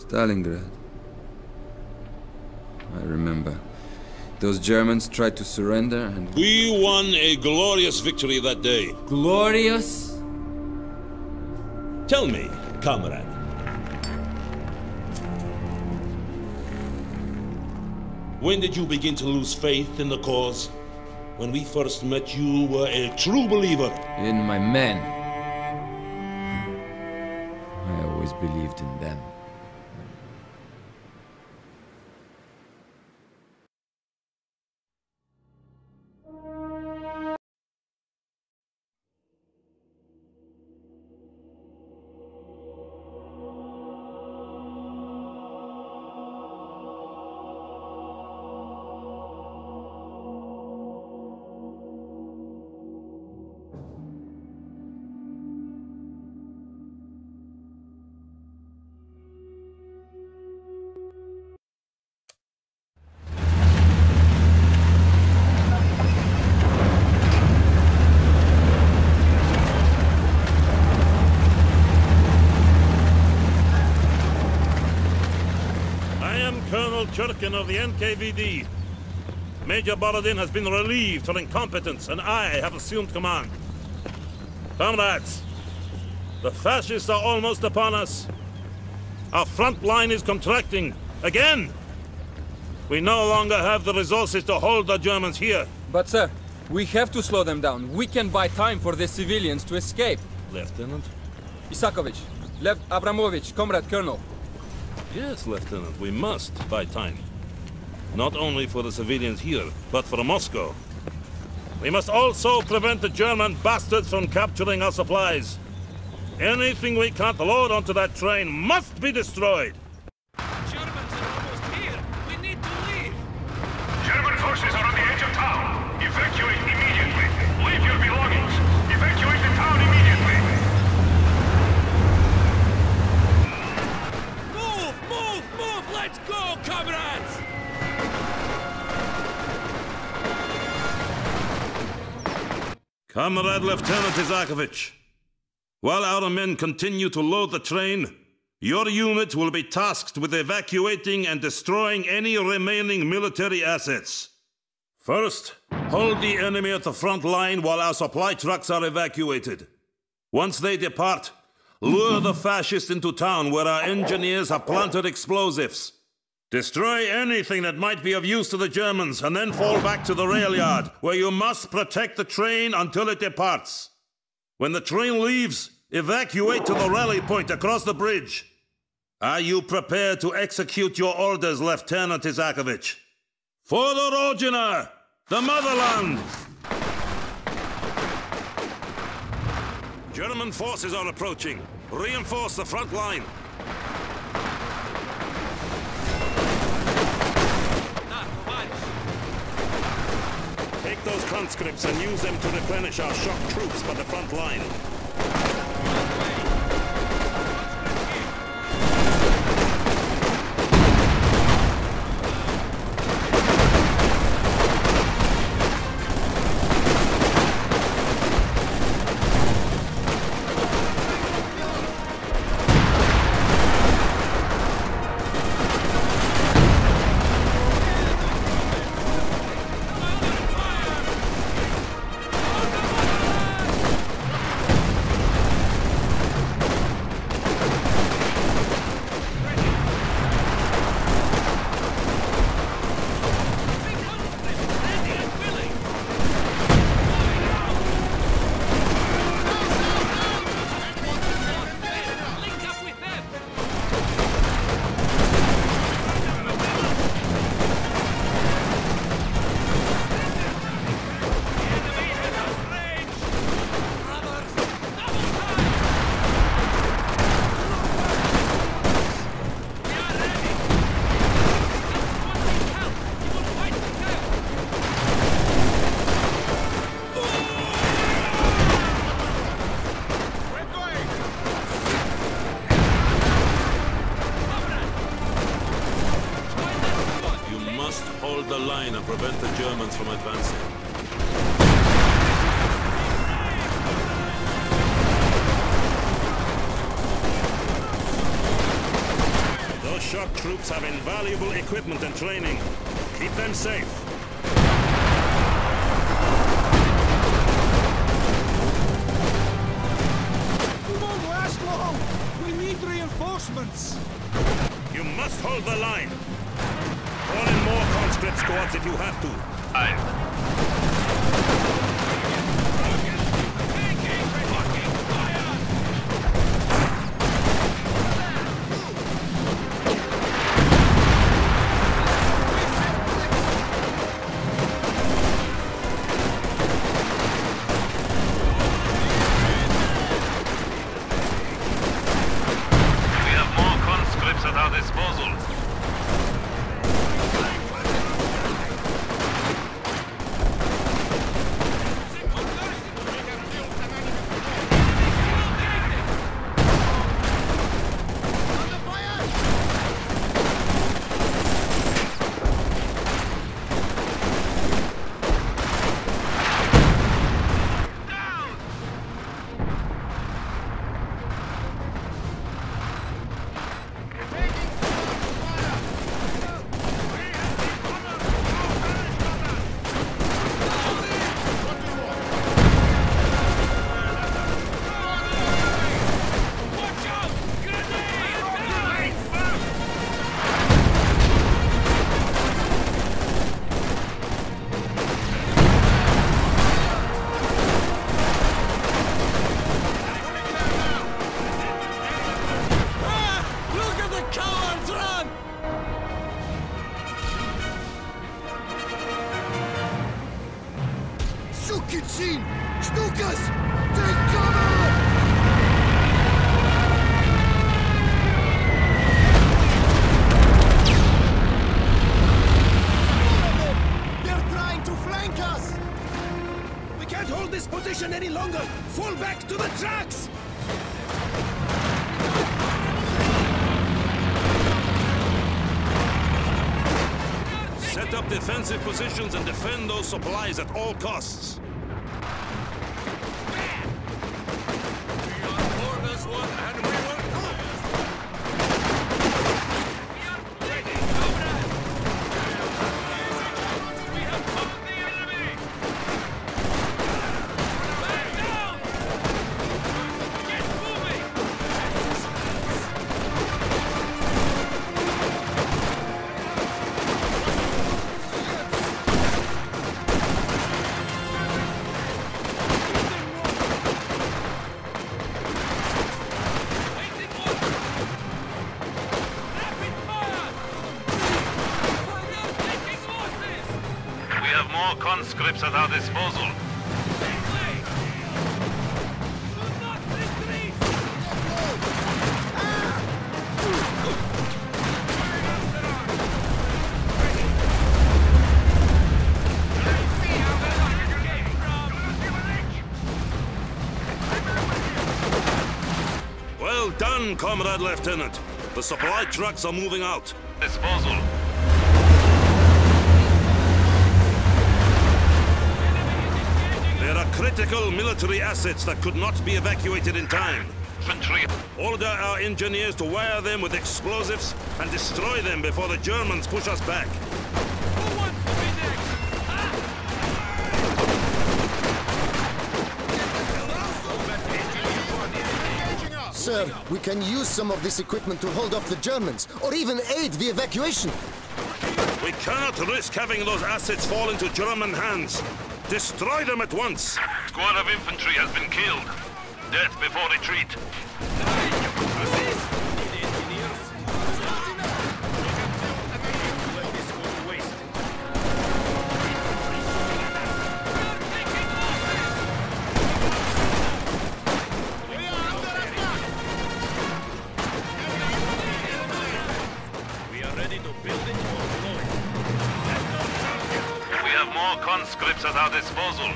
Stalingrad. I remember. Those Germans tried to surrender and... We won a glorious victory that day. Glorious? Tell me, comrade. When did you begin to lose faith in the cause? When we first met, you were a true believer. In my men. I always believed in them. Churkin of the NKVD. Major Borodin has been relieved for incompetence, and I have assumed command. Comrades, the fascists are almost upon us. Our front line is contracting again. We no longer have the resources to hold the Germans here. But sir, we have to slow them down. We can buy time for the civilians to escape. Lieutenant? Isakovich, Lev Abramovich, Comrade Colonel. Yes, Lieutenant, we must buy time. Not only for the civilians here, but for Moscow. We must also prevent the German bastards from capturing our supplies. Anything we can't load onto that train must be destroyed. Germans are almost here. We need to leave. German forces are on the edge of town. Evacuate immediately. Leave your belongings. Evacuate the town immediately. Move! Let's go, comrades! Comrade Lieutenant Isakovich, while our men continue to load the train, your unit will be tasked with evacuating and destroying any remaining military assets. First, hold the enemy at the front line while our supply trucks are evacuated. Once they depart, lure the fascists into town where our engineers have planted explosives. Destroy anything that might be of use to the Germans, and then fall back to the rail yard, where you must protect the train until it departs. When the train leaves, evacuate to the rally point across the bridge. Are you prepared to execute your orders, Lieutenant Isakovich? For the Rodina, the motherland! German forces are approaching. Reinforce the front line. Take those conscripts and use them to replenish our shock troops by the front line. Hold the line and prevent the Germans from advancing. Those shock troops have invaluable equipment and training. Keep them safe. We won't last long! We need reinforcements! You must hold the line. Call in more conscript squads if you have to. Any longer! Fall back to the tracks! Set up defensive positions and defend those supplies at all costs. Conscripts at our disposal. Well done, Comrade Lieutenant. The supply trucks are moving out. Disposal. Critical military assets that could not be evacuated in time. Infantry. Order our engineers to wire them with explosives and destroy them before the Germans push us back. Who wants to be next? Sir, we can use some of this equipment to hold off the Germans, or even aid the evacuation. We cannot risk having those assets fall into German hands. Destroy them at once! Squad of infantry has been killed. Death before retreat. We are ready to build it or blow it. We have more conscripts at our disposal.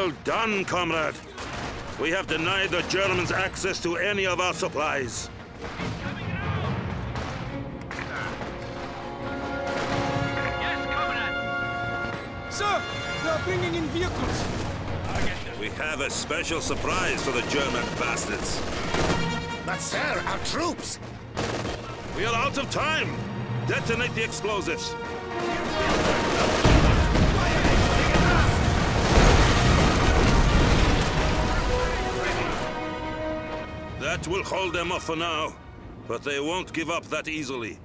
Well done, comrade. We have denied the Germans access to any of our supplies. Yes, comrade. Sir, they are bringing in vehicles. We have a special surprise for the German bastards. But sir, our troops! We are out of time. Detonate the explosives. That will hold them off for now, but they won't give up that easily.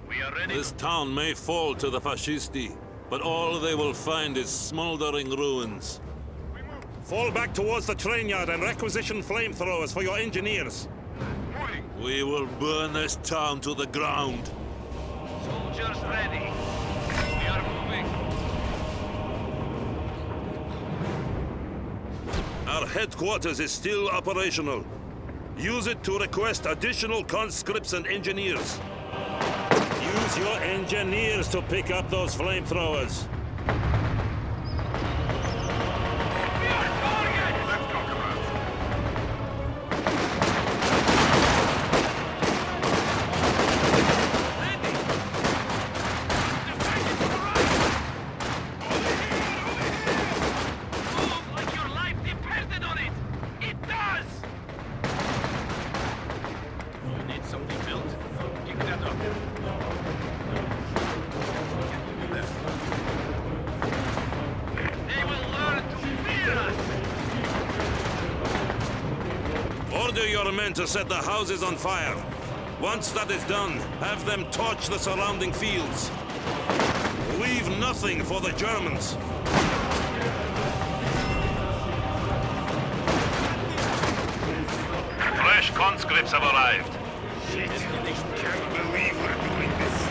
We are ready. This town may fall to the fascisti, but all they will find is smoldering ruins. Fall back towards the train yard and requisition flamethrowers for your engineers. We will burn this town to the ground. Soldiers ready. We are moving. Our headquarters is still operational. Use it to request additional conscripts and engineers. Use your engineers to pick up those flamethrowers. Order your men to set the houses on fire. Once that is done, have them torch the surrounding fields. Leave nothing for the Germans. Fresh conscripts have arrived. Shit, can't believe we're doing this.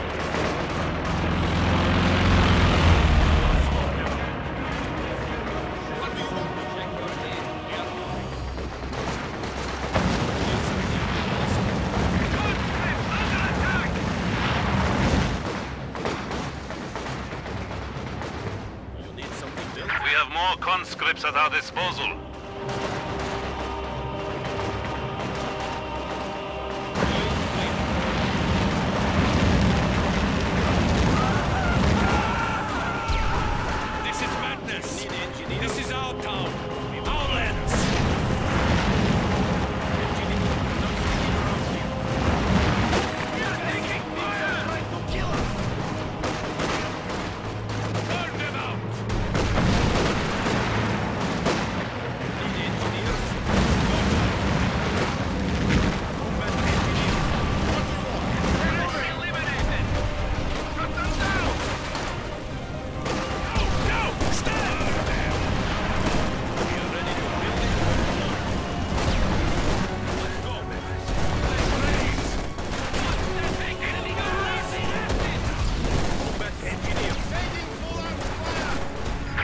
We have more conscripts at our disposal. This is madness. This is our town. Our lands. We are taking fire. Trying to kill us. Burn them out.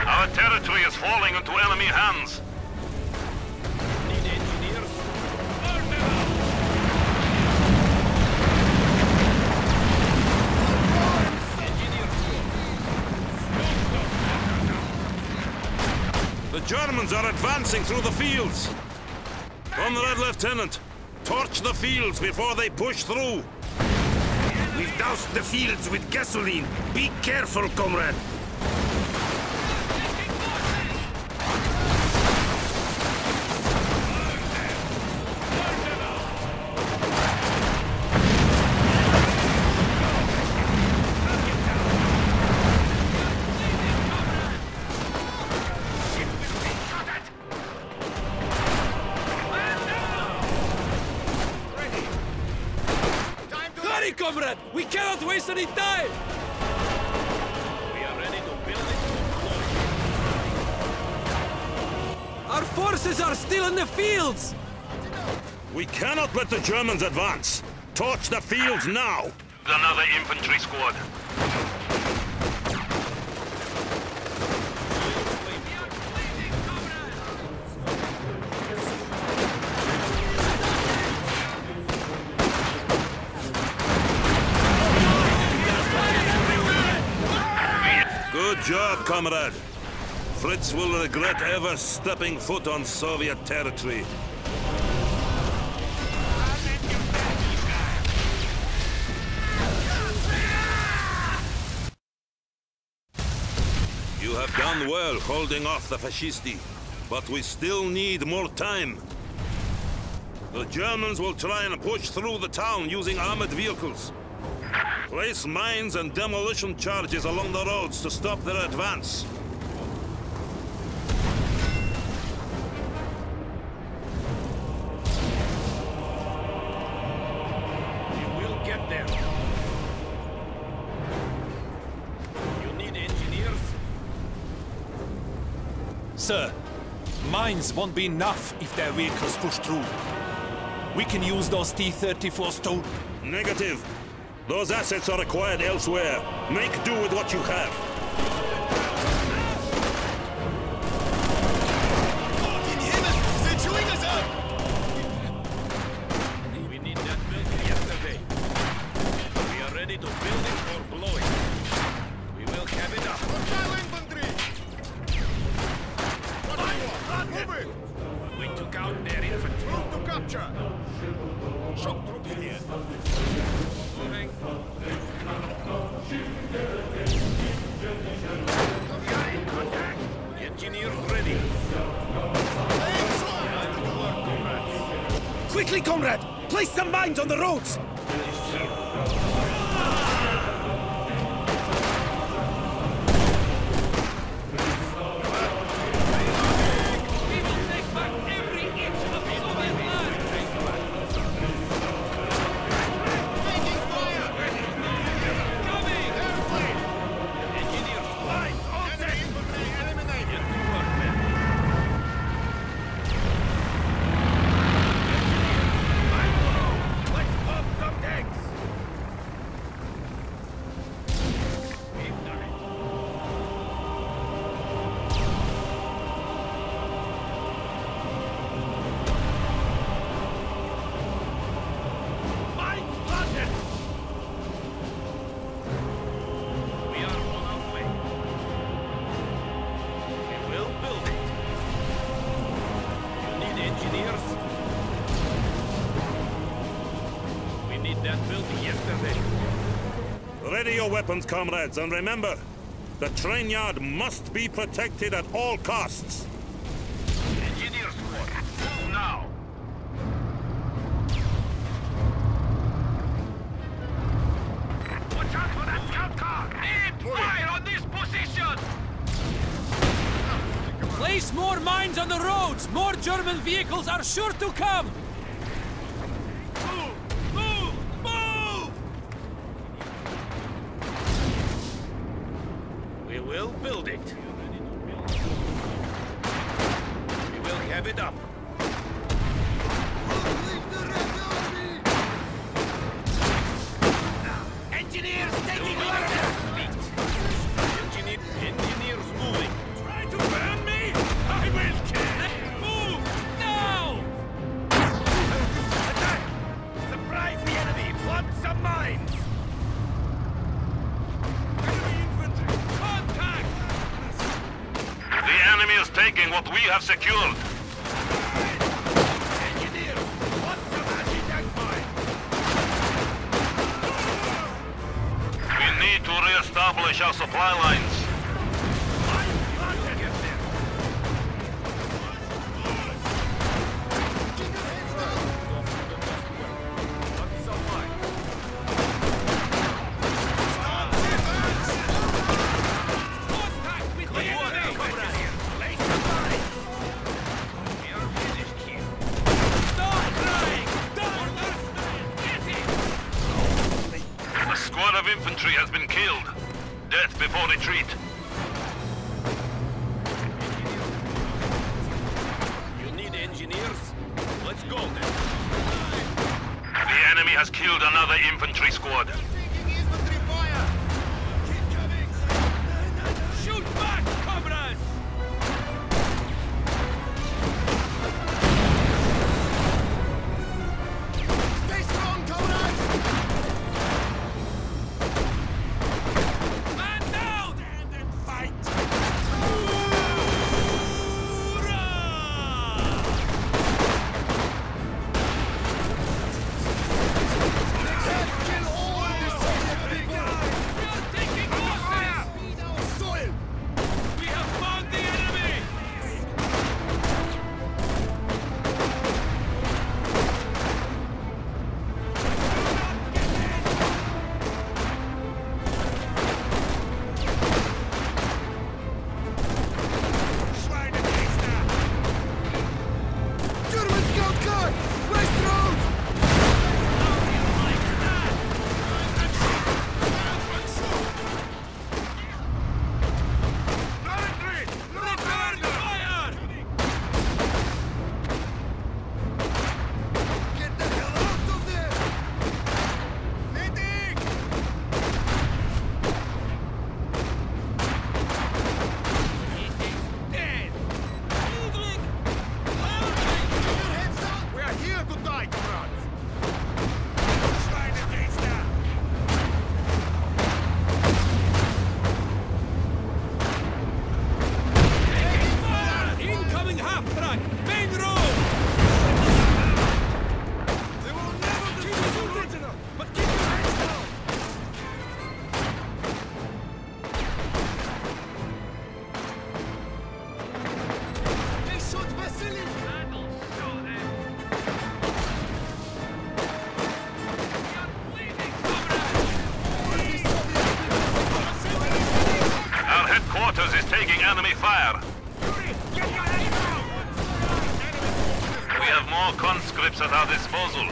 Our territory is falling into enemy hands. The Germans are advancing through the fields. Comrade Lieutenant, torch the fields before they push through. We've doused the fields with gasoline. Be careful, comrade. Hurry, comrade! We cannot waste any time! We are ready to build it to glory. Our forces are still in the fields! We cannot let the Germans advance. Torch the fields now. Another infantry squad. Good job, comrade. Fritz will regret ever stepping foot on Soviet territory. You have done well holding off the Fascisti, but we still need more time. The Germans will try and push through the town using armored vehicles. Place mines and demolition charges along the roads to stop their advance. We will get there. You need engineers? Sir, mines won't be enough if their vehicles push through. We can use those T-34s too. Negative. Those assets are acquired elsewhere. Make do with what you have. We need that built yesterday. We are ready to build it or blow it. We will have it up. We took out their infantry. To capture. Shock troops here. Moving. Engineers ready. Quickly, comrade! Place some mines on the roads! Ready your weapons, comrades, and remember, the train yard must be protected at all costs. Engineers squad, move now. Watch out for that scout car! Aim fire on this position! Place more mines on the roads! More German vehicles are sure to come! We will build it. We will have it up. Engineers taking orders! Engineers moving. Try to burn me? I will kill! Move! Now! Attack! Surprise the enemy! Plant some mines! The enemy is taking what we have secured. Engineer, want some anti-tank mines? We need to re-establish our supply lines. Infantry has been killed. Death before retreat. You need engineers? Let's go then. The enemy has killed another infantry squad. Shoot back, comrades! Stay strong, comrades! Man down! Stand and fight! enemy fire. We have more conscripts at our disposal.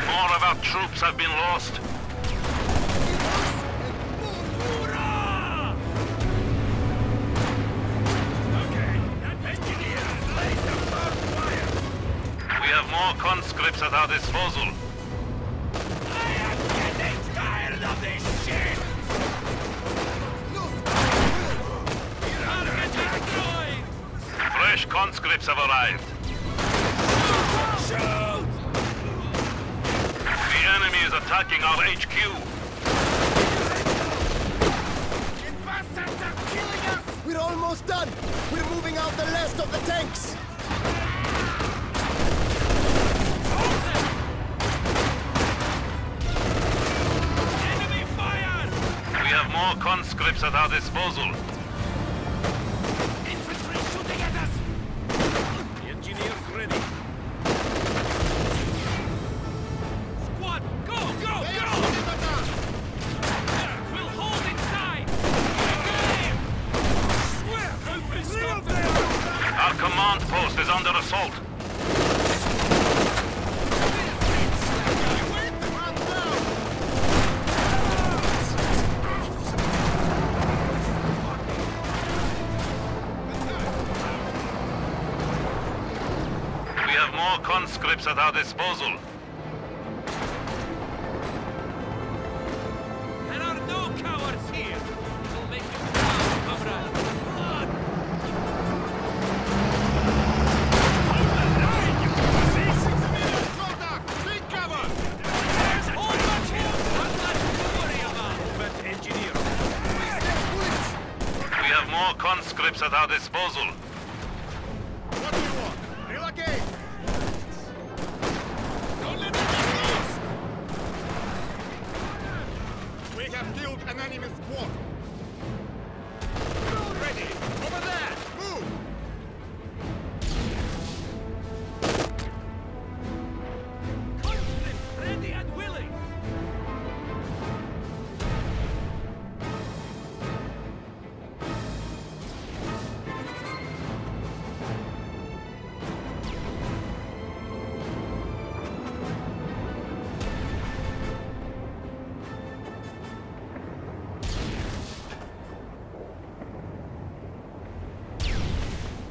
More of our troops have been lost. We have more conscripts at our disposal. I am getting tired of this shit! Target destroyed! Fresh conscripts have arrived. Shoot! The enemy is attacking our HQ. Bastards are killing us! We're almost done! We're moving out the last of the tanks! Enemy fire! We have more conscripts at our disposal. Infantry shooting at us! Engineers ready. Squad, go, go, go! We'll hold inside! Swear, stop them! Our command post is under assault. We have more conscripts at our disposal. There are no cowards here! We'll make you proud, comrade! Blood! Take cover! There's all much here! Not much to worry about! But engineer! We have more conscripts at our disposal. What do you want? Relocate! Don't let them get loose! We have killed an enemy squad. Ready! Over there! Move! Constant, ready and willing!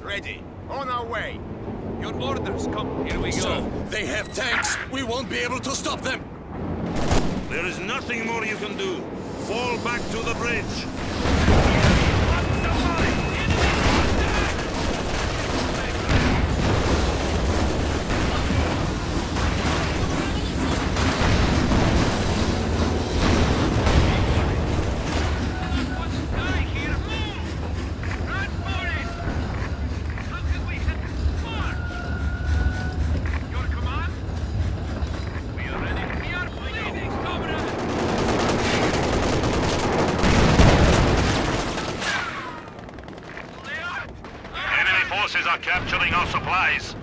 Ready. On our way. Your orders, come, here we go. So, they have tanks. We won't be able to stop them. There is nothing more you can do. Fall back to the bridge. Forces are capturing our supplies.